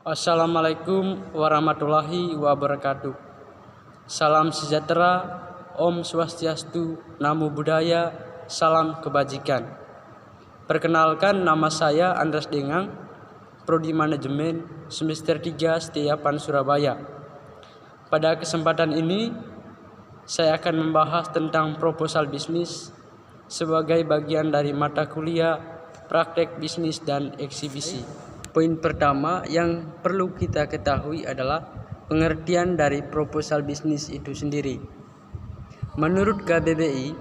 Assalamualaikum warahmatullahi wabarakatuh. Salam sejahtera, Om Swastiastu, Namo Buddhaya, salam kebajikan. Perkenalkan, nama saya Andras Dengang, Prodi Manajemen semester 3 Setiapan Surabaya. Pada kesempatan ini, saya akan membahas tentang proposal bisnis sebagai bagian dari mata kuliah praktek bisnis dan eksibisi. Poin pertama yang perlu kita ketahui adalah pengertian dari proposal bisnis itu sendiri. Menurut KBBI,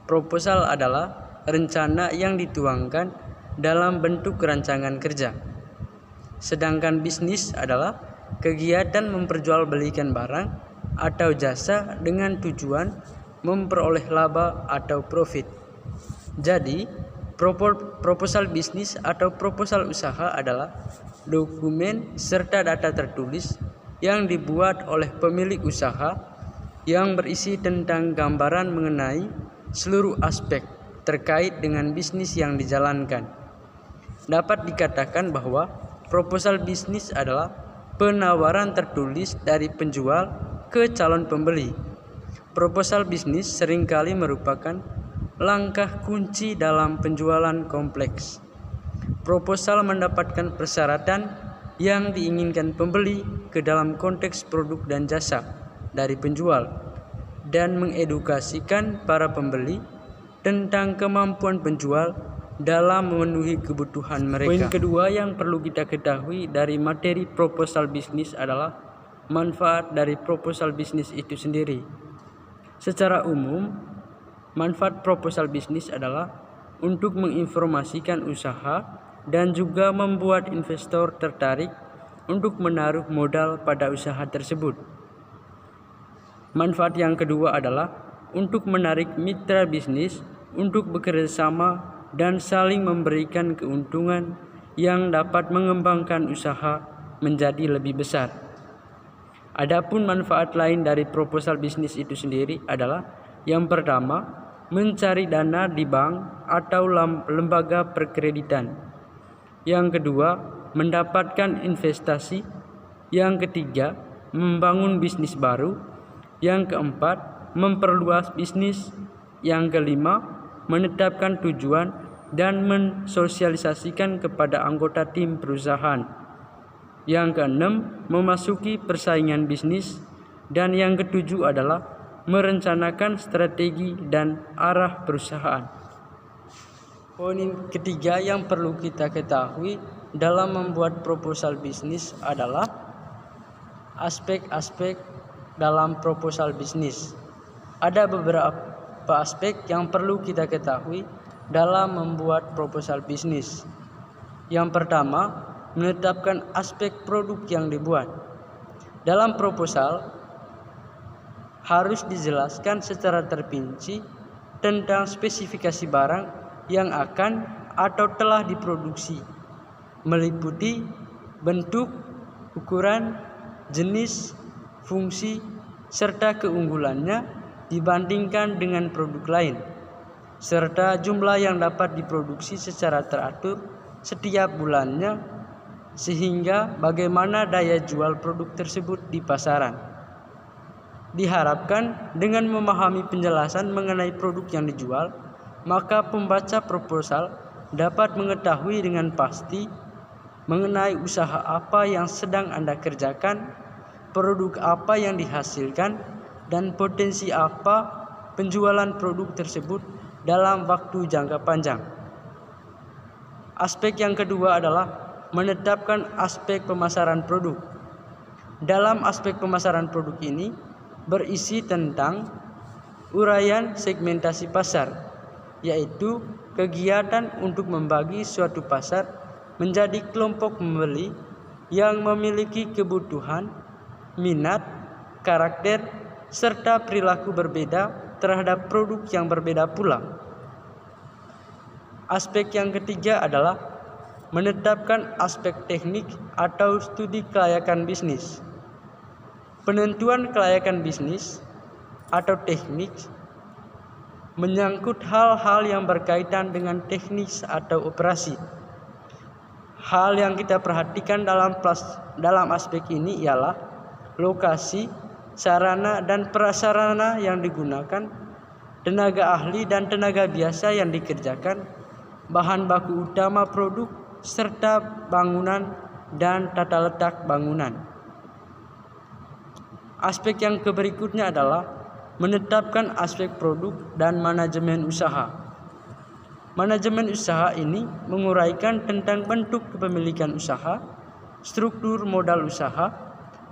proposal adalah rencana yang dituangkan dalam bentuk rancangan kerja. Sedangkan bisnis adalah kegiatan memperjualbelikan barang atau jasa dengan tujuan memperoleh laba atau profit. Jadi, proposal bisnis atau proposal usaha adalah dokumen serta data tertulis yang dibuat oleh pemilik usaha yang berisi tentang gambaran mengenai seluruh aspek terkait dengan bisnis yang dijalankan. Dapat dikatakan bahwa proposal bisnis adalah penawaran tertulis dari penjual ke calon pembeli. Proposal bisnis seringkali merupakan langkah kunci dalam penjualan kompleks. Proposal mendapatkan persyaratan yang diinginkan pembeli ke dalam konteks produk dan jasa dari penjual dan mengedukasikan para pembeli tentang kemampuan penjual dalam memenuhi kebutuhan mereka. Poin kedua yang perlu kita ketahui dari materi proposal bisnis adalah manfaat dari proposal bisnis itu sendiri. Secara umum, manfaat proposal bisnis adalah untuk menginformasikan usaha dan juga membuat investor tertarik untuk menaruh modal pada usaha tersebut. Manfaat yang kedua adalah untuk menarik mitra bisnis untuk bekerja sama dan saling memberikan keuntungan yang dapat mengembangkan usaha menjadi lebih besar. Adapun manfaat lain dari proposal bisnis itu sendiri adalah yang pertama, mencari dana di bank atau lembaga perkreditan. Yang kedua, mendapatkan investasi. Yang ketiga, membangun bisnis baru. Yang keempat, memperluas bisnis. Yang kelima, menetapkan tujuan dan mensosialisasikan kepada anggota tim perusahaan. Yang keenam, memasuki persaingan bisnis. Dan yang ketujuh adalah merencanakan strategi dan arah perusahaan. Poin ketiga yang perlu kita ketahui dalam membuat proposal bisnis adalah aspek-aspek dalam proposal bisnis. Ada beberapa aspek yang perlu kita ketahui dalam membuat proposal bisnis. Yang pertama, menetapkan aspek produk yang dibuat. Dalam proposal harus dijelaskan secara terperinci tentang spesifikasi barang yang akan atau telah diproduksi, meliputi bentuk, ukuran, jenis, fungsi, serta keunggulannya dibandingkan dengan produk lain, serta jumlah yang dapat diproduksi secara teratur setiap bulannya, sehingga bagaimana daya jual produk tersebut di pasaran. Diharapkan dengan memahami penjelasan mengenai produk yang dijual, maka pembaca proposal dapat mengetahui dengan pasti mengenai usaha apa yang sedang Anda kerjakan, produk apa yang dihasilkan, dan potensi apa penjualan produk tersebut dalam waktu jangka panjang. Aspek yang kedua adalah menetapkan aspek pemasaran produk. Dalam aspek pemasaran produk ini berisi tentang uraian segmentasi pasar, yaitu kegiatan untuk membagi suatu pasar menjadi kelompok pembeli yang memiliki kebutuhan, minat, karakter, serta perilaku berbeda terhadap produk yang berbeda pula. Aspek yang ketiga adalah menetapkan aspek teknik atau studi kelayakan bisnis. Penentuan kelayakan bisnis atau teknik menyangkut hal-hal yang berkaitan dengan teknis atau operasi. Hal yang kita perhatikan dalam aspek ini ialah lokasi, sarana dan prasarana yang digunakan, tenaga ahli dan tenaga biasa yang dikerjakan, bahan baku utama produk, serta bangunan dan tata letak bangunan. Aspek yang berikutnya adalah menetapkan aspek produk dan manajemen usaha. Manajemen usaha ini menguraikan tentang bentuk kepemilikan usaha, struktur modal usaha,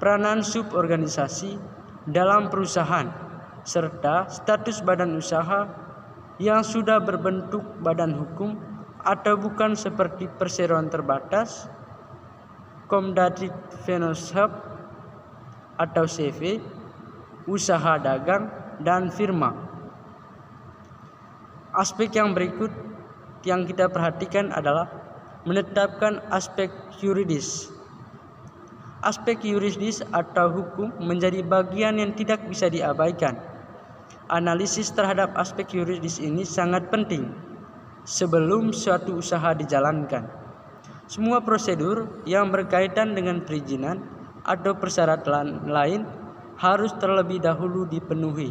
peranan suborganisasi dalam perusahaan, serta status badan usaha yang sudah berbentuk badan hukum atau bukan seperti perseroan terbatas, Komdatif Venoshop atau CV, usaha dagang, dan firma. Aspek yang berikut yang kita perhatikan adalah menetapkan aspek yuridis. Aspek yuridis atau hukum menjadi bagian yang tidak bisa diabaikan. Analisis terhadap aspek yuridis ini sangat penting sebelum suatu usaha dijalankan. Semua prosedur yang berkaitan dengan perizinan atau persyaratan lain harus terlebih dahulu dipenuhi.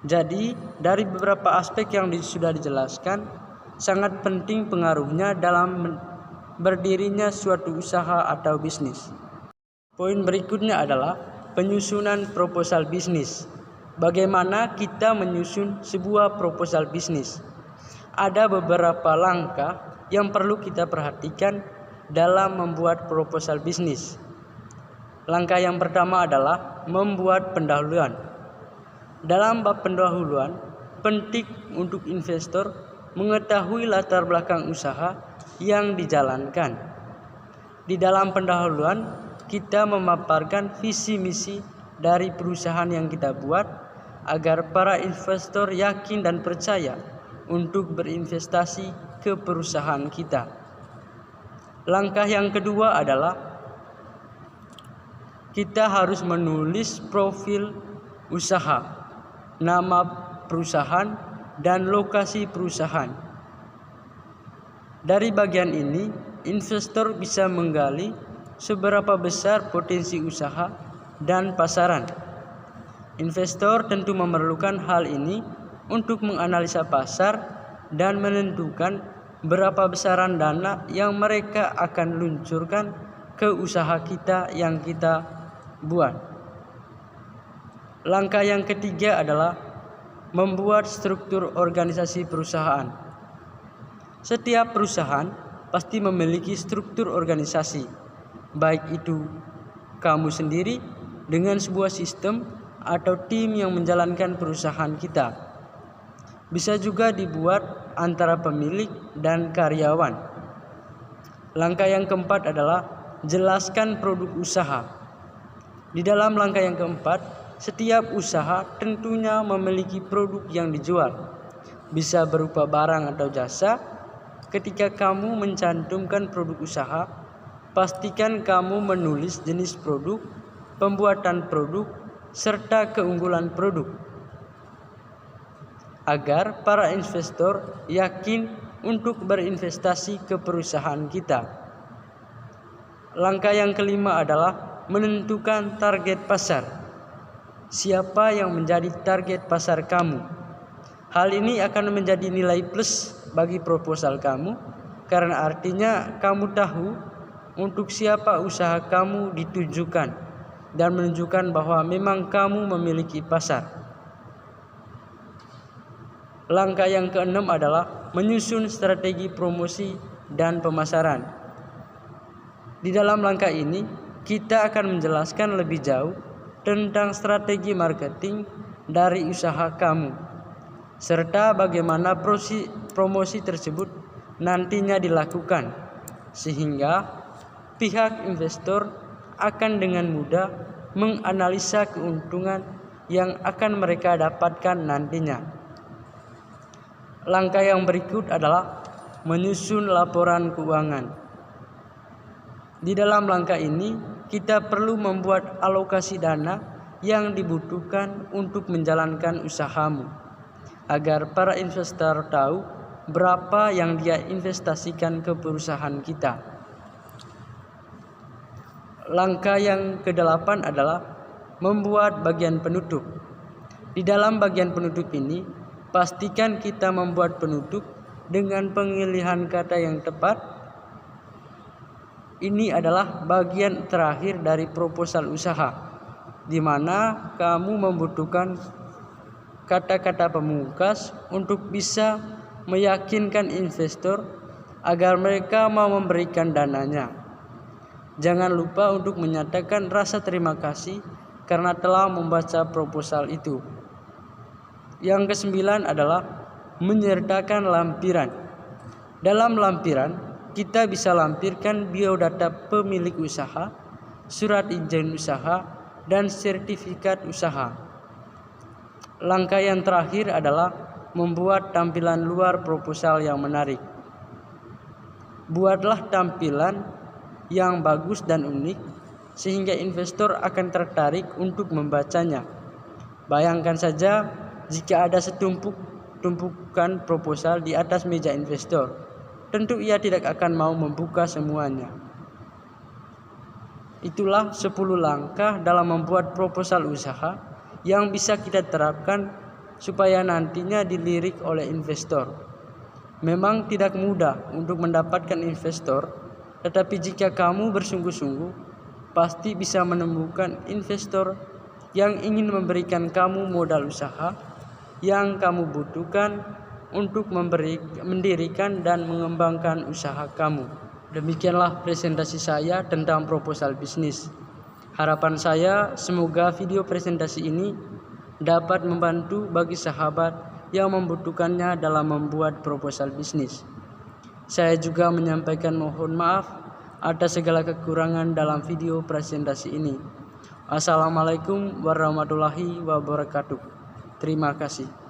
Jadi, dari beberapa aspek yang sudah dijelaskan, sangat penting pengaruhnya dalam berdirinya suatu usaha atau bisnis. Poin berikutnya adalah penyusunan proposal bisnis. Bagaimana kita menyusun sebuah proposal bisnis? Ada beberapa langkah yang perlu kita perhatikan dalam membuat proposal bisnis. Langkah yang pertama adalah membuat pendahuluan. Dalam bab pendahuluan, penting untuk investor mengetahui latar belakang usaha yang dijalankan. Di dalam pendahuluan, kita memaparkan visi misi dari perusahaan yang kita buat agar para investor yakin dan percaya untuk berinvestasi ke perusahaan kita. Langkah yang kedua adalah kita harus menulis profil usaha, nama perusahaan, dan lokasi perusahaan. Dari bagian ini, investor bisa menggali seberapa besar potensi usaha dan pasaran. Investor tentu memerlukan hal ini untuk menganalisa pasar dan menentukan berapa besaran dana yang mereka akan luncurkan ke usaha kita yang kita buat. Langkah yang ketiga adalah membuat struktur organisasi perusahaan. Setiap perusahaan pasti memiliki struktur organisasi, baik itu kamu sendiri dengan sebuah sistem atau tim yang menjalankan perusahaan kita. Bisa juga dibuat antara pemilik dan karyawan. Langkah yang keempat adalah jelaskan produk usaha. Di dalam langkah yang keempat, setiap usaha tentunya memiliki produk yang dijual. Bisa berupa barang atau jasa. Ketika kamu mencantumkan produk usaha, pastikan kamu menulis jenis produk, pembuatan produk, serta keunggulan produk, agar para investor yakin untuk berinvestasi ke perusahaan kita. Langkah yang kelima adalah menentukan target pasar. Siapa yang menjadi target pasar kamu? Hal ini akan menjadi nilai plus bagi proposal kamu, karena artinya kamu tahu untuk siapa usaha kamu ditujukan dan menunjukkan bahwa memang kamu memiliki pasar. Langkah yang keenam adalah menyusun strategi promosi dan pemasaran. Di dalam langkah ini, kita akan menjelaskan lebih jauh tentang strategi marketing dari usaha kamu, serta bagaimana promosi tersebut nantinya dilakukan, sehingga pihak investor akan dengan mudah menganalisa keuntungan yang akan mereka dapatkan nantinya. Langkah yang berikut adalah menyusun laporan keuangan. Di dalam langkah ini, kita perlu membuat alokasi dana yang dibutuhkan untuk menjalankan usahamu, agar para investor tahu berapa yang dia investasikan ke perusahaan kita. Langkah yang ke-8 adalah membuat bagian penutup. Di dalam bagian penutup ini, pastikan kita membuat penutup dengan pemilihan kata yang tepat. Ini adalah bagian terakhir dari proposal usaha, di mana kamu membutuhkan kata-kata pemungkas untuk bisa meyakinkan investor agar mereka mau memberikan dananya. Jangan lupa untuk menyatakan rasa terima kasih karena telah membaca proposal itu. Yang ke-9 adalah menyertakan lampiran. Dalam lampiran, kita bisa lampirkan biodata pemilik usaha, surat izin usaha, dan sertifikat usaha. Langkah yang terakhir adalah membuat tampilan luar proposal yang menarik. Buatlah tampilan yang bagus dan unik sehingga investor akan tertarik untuk membacanya. Bayangkan saja jika ada tumpukan proposal di atas meja investor, tentu ia tidak akan mau membuka semuanya. Itulah 10 langkah dalam membuat proposal usaha yang bisa kita terapkan supaya nantinya dilirik oleh investor. Memang tidak mudah untuk mendapatkan investor, tetapi jika kamu bersungguh-sungguh, pasti bisa menemukan investor yang ingin memberikan kamu modal usaha yang kamu butuhkan untuk mendirikan dan mengembangkan usaha kamu. Demikianlah presentasi saya tentang proposal bisnis. Harapan saya semoga video presentasi ini dapat membantu bagi sahabat yang membutuhkannya dalam membuat proposal bisnis. Saya juga menyampaikan mohon maaf atas segala kekurangan dalam video presentasi ini. Assalamualaikum warahmatullahi wabarakatuh. Terima kasih.